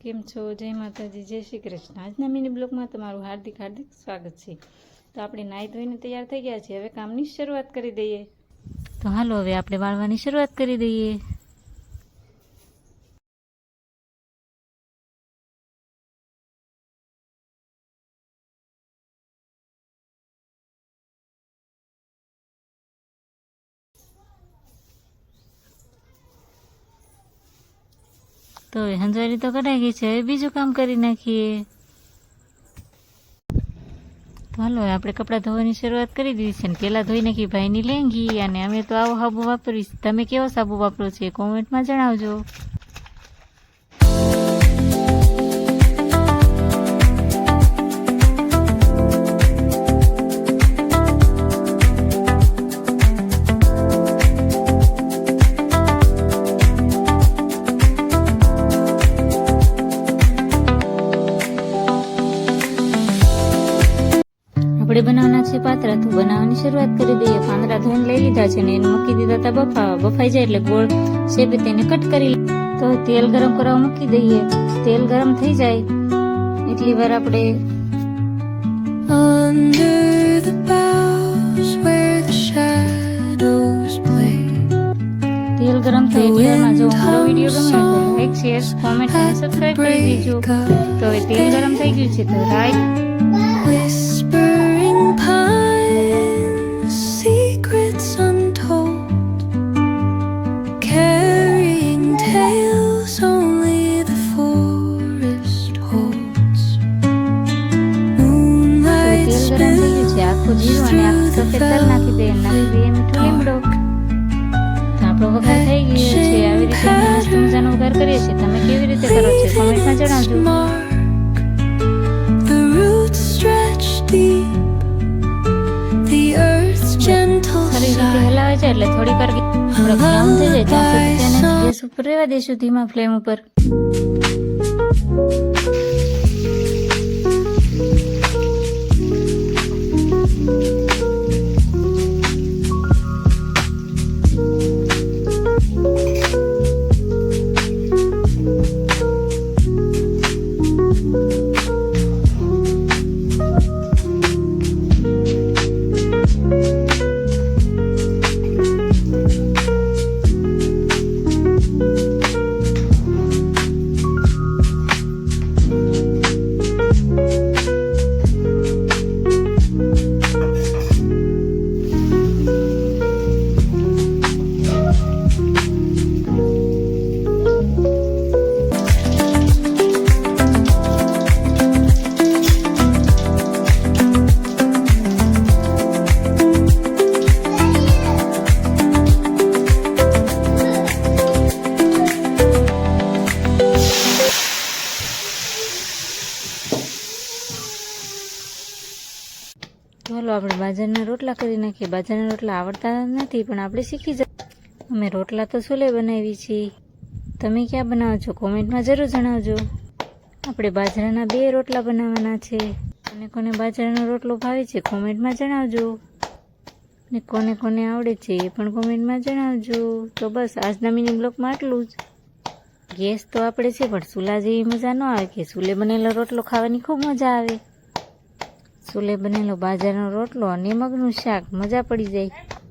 કેમ છો? જય માતાજી, જય શ્રી કૃષ્ણ। આજના મિની બ્લોગમાં તમારું હાર્દિક સ્વાગત છે। તો આપણે નાહી ધોઈને તૈયાર થઈ ગયા છે, હવે કામની શરૂઆત કરી દઈએ। તો હાલો હવે આપણે વાળવાની શરૂઆત કરી દઈએ। તો હવે હંજવારી તો કઢાઈ ગઈ છે, હવે બીજું કામ કરી નાખીએ। તો હાલો આપણે કપડાં ધોવાની શરૂઆત કરી દીધી છે ને પહેલાં ધોઈ નાખી ભાઈની લેંગી। અને અમે તો આવો સાબુ વાપરીશ, તમે કેવો સાબુ વાપરો છો કોમેન્ટમાં જણાવજો। આપણે બનાવવાના છે પાત્રા, તો બનાવવાની શરૂઆત કરી દઈએ। પાંદડા ધોઈને લઈ લીધા છે ને એને મૂકી દીધા હતા બફાવા। બફાઈ જાય એટલે ગોળ શેપે તેને કટ કરી તો તેલ ગરમ કરવા મૂકી દઈએ। તેલ ગરમ થઈ જાય એટલી વાર આપણે તેલ ગરમ થાય એટલી વારમાં જો મારો વિડીયો ગમે તો લાઈક, શેર, કોમેન્ટ અને સબસ્ક્રાઇબ કરી દેજો। તો હવે તેલ ગરમ થઈ ગયું છે તો રાઈ આખું જીરું અને આખું સફેદ તલ નાખી દઈએ। મીઠું લીમડો તો આપણો વઘાર થઈ ગયો છે। આવી રીતે મસ્ત મજાનો વઘાર કરીએ છીએ, તમે કેવી રીતે કરો છો કોમેન્ટમાં જણાવજો। સારી રીતે હલાવે છે એટલે થોડી વાર બ્રાઉન થઈ જાય ત્યાં સુધી તેને ગેસ ઉપર રહેવા દઈશું, ધીમા ફ્લેમ ઉપર। ચાલો આપણે બાજરાના રોટલા કરી નાખીએ। બાજરાના રોટલા આવડતા નથી પણ આપણે શીખી જાય। અમે રોટલા તો ચૂલે બનાવી છીએ, તમે ક્યાં બનાવો છો કોમેન્ટમાં જરૂર જણાવજો। આપણે બાજરાના 2 રોટલા બનાવવાના છે, અને કોને બાજરાનો રોટલો ભાવે છે કોમેન્ટમાં જણાવજો, ને કોને કોને આવડે છે એ પણ કોમેન્ટમાં જણાવજો। તો બસ આજના મિની બ્લોગમાં આટલું જ। ગેસ તો આપણે છે પણ ચૂલા જેવી મજા ન આવે કે ચૂલે બનેલો રોટલો ખાવાની ખૂબ મજા આવે। ચૂલે બનેલો બાજરાનો રોટલો અને મગનું શાક મજા પડી જાય।